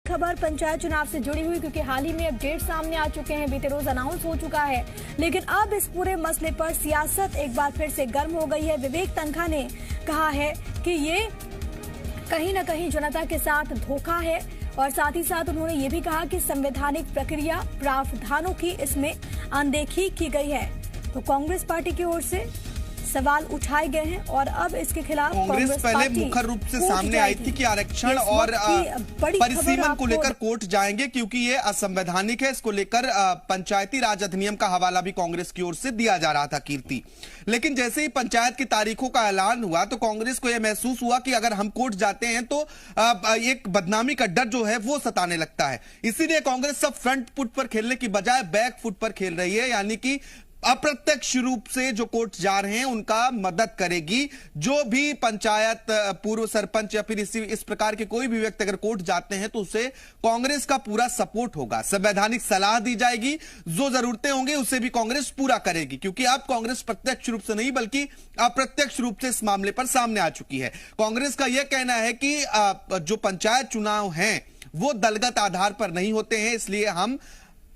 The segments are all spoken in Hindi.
खबर पंचायत चुनाव से जुड़ी हुई, क्योंकि हाल ही में अपडेट सामने आ चुके हैं। बीते रोज अनाउंस हो चुका है, लेकिन अब इस पूरे मसले पर सियासत एक बार फिर से गर्म हो गई है। विवेक तनखा ने कहा है कि ये कहीं न कहीं जनता के साथ धोखा है, और साथ ही साथ उन्होंने ये भी कहा कि संवैधानिक प्रक्रिया प्रावधानों की इसमें अनदेखी की गई है। तो कांग्रेस पार्टी की ओर से सवाल उठाए गए हैं और अब इसके खिलाफ कांग्रेस पहले मुख्य रूप से सामने आई थी कि आरक्षण और परिसीमन को लेकर कोर्ट जाएंगे, क्योंकि ये असंवैधानिक है। इसको लेकर पंचायती राज अधिनियम का हवाला भी कांग्रेस की ओर से दिया जा रहा था, कीर्ति। लेकिन जैसे ही पंचायत की तारीखों का ऐलान हुआ तो कांग्रेस को यह महसूस हुआ कि अगर हम कोर्ट जाते हैं तो एक बदनामी का डर जो है वो सताने लगता है। इसीलिए कांग्रेस सब फ्रंट फुट पर खेलने की बजाय बैक फुट पर खेल रही है, यानी कि अप्रत्यक्ष रूप से जो कोर्ट जा रहे हैं उनका मदद करेगी। जो भी पंचायत पूर्व सरपंच या फिर इस प्रकार के कोई भी व्यक्ति अगर कोर्ट जाते हैं तो उसे कांग्रेस का पूरा सपोर्ट होगा, संवैधानिक सलाह दी जाएगी, जो जरूरतें होंगी उसे भी कांग्रेस पूरा करेगी। क्योंकि अब कांग्रेस प्रत्यक्ष रूप से नहीं बल्कि अप्रत्यक्ष रूप से इस मामले पर सामने आ चुकी है। कांग्रेस का यह कहना है कि जो पंचायत चुनाव हैं वो दलगत आधार पर नहीं होते हैं, इसलिए हम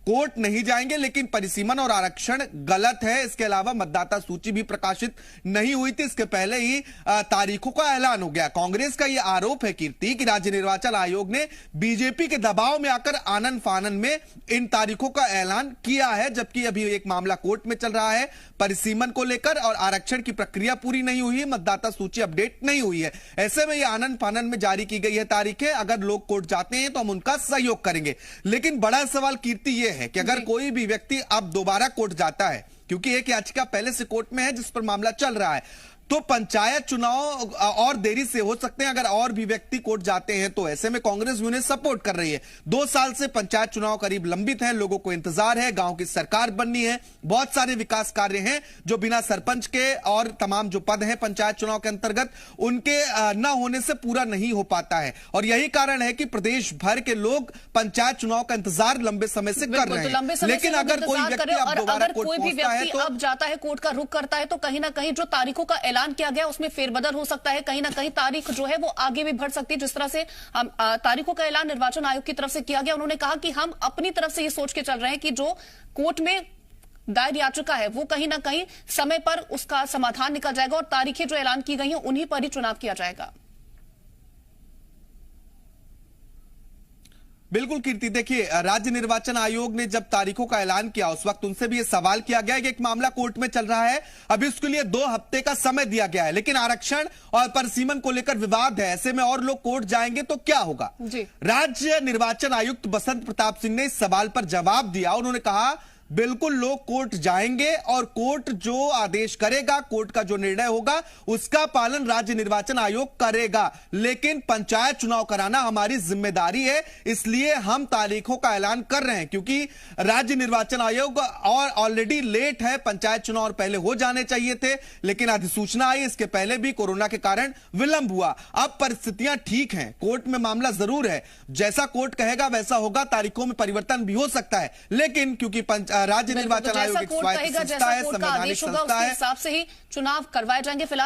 कोर्ट नहीं जाएंगे। लेकिन परिसीमन और आरक्षण गलत है। इसके अलावा मतदाता सूची भी प्रकाशित नहीं हुई थी, इसके पहले ही तारीखों का ऐलान हो गया। कांग्रेस का यह आरोप है, कीर्ति, कि राज्य निर्वाचन आयोग ने बीजेपी के दबाव में आकर आनन फानन में इन तारीखों का ऐलान किया है, जबकि अभी एक मामला कोर्ट में चल रहा है परिसीमन को लेकर, और आरक्षण की प्रक्रिया पूरी नहीं हुई है, मतदाता सूची अपडेट नहीं हुई है। ऐसे में यह आनन फानन में जारी की गई है तारीखें। अगर लोग कोर्ट जाते हैं तो हम उनका सहयोग करेंगे। लेकिन बड़ा सवाल, कीर्ति, यह है कि अगर कोई भी व्यक्ति अब दोबारा कोर्ट जाता है, क्योंकि एक याचिका पहले से कोर्ट में है जिस पर मामला चल रहा है, तो पंचायत चुनाव और देरी से हो सकते हैं अगर और भी व्यक्ति कोर्ट जाते हैं तो। ऐसे में कांग्रेस भी उन्हें सपोर्ट कर रही है। 2 साल से पंचायत चुनाव करीब लंबित हैं, लोगों को इंतजार है, गांव की सरकार बननी है, बहुत सारे विकास कार्य हैं जो बिना सरपंच के और तमाम जो पद हैं पंचायत चुनाव के अंतर्गत उनके न होने से पूरा नहीं हो पाता है। और यही कारण है कि प्रदेश भर के लोग पंचायत चुनाव का इंतजार लंबे समय से कर रहे हैं। लेकिन अगर कोई व्यक्ति अब दोबारा कोर्ट पहुंचता है तो अब जाता है, कोर्ट का रुख करता है, तो कहीं ना कहीं जो तारीखों का ऐलान किया गया उसमें फेरबदल हो सकता है। कहीं ना कहीं तारीख जो है वो आगे भी बढ़ सकती है। जिस तरह से तारीखों का ऐलान निर्वाचन आयोग की तरफ से किया गया, उन्होंने कहा कि हम अपनी तरफ से ये सोच के चल रहे हैं कि जो कोर्ट में दायर याचिका है वो कहीं ना कहीं समय पर उसका समाधान निकल जाएगा और तारीखें जो ऐलान की गई हैं उन्हीं पर ही चुनाव किया जाएगा। बिल्कुल कीर्ति, देखिए, राज्य निर्वाचन आयोग ने जब तारीखों का ऐलान किया उस वक्त उनसे भी ये सवाल किया गया कि एक मामला कोर्ट में चल रहा है, अभी उसके लिए 2 हफ्ते का समय दिया गया है, लेकिन आरक्षण और परिसीमन को लेकर विवाद है, ऐसे में और लोग कोर्ट जाएंगे तो क्या होगा। राज्य निर्वाचन आयुक्त बसंत प्रताप सिंह ने इस सवाल पर जवाब दिया। उन्होंने कहा बिल्कुल लोग कोर्ट जाएंगे और कोर्ट जो आदेश करेगा, कोर्ट का जो निर्णय होगा उसका पालन राज्य निर्वाचन आयोग करेगा। लेकिन पंचायत चुनाव कराना हमारी जिम्मेदारी है, इसलिए हम तारीखों का ऐलान कर रहे हैं। क्योंकि राज्य निर्वाचन आयोग और ऑलरेडी लेट है, पंचायत चुनाव और पहले हो जाने चाहिए थे, लेकिन अधिसूचना आई, इसके पहले भी कोरोना के कारण विलंब हुआ। अब परिस्थितियां ठीक हैं, कोर्ट में मामला जरूर है, जैसा कोर्ट कहेगा वैसा होगा, तारीखों में परिवर्तन भी हो सकता है। लेकिन क्योंकि राज्य निर्वाचन आयोग एक स्वायत्त संस्था है, संवैधानिक संस्था है, हिसाब से ही चुनाव करवाए जाएंगे। फिलहाल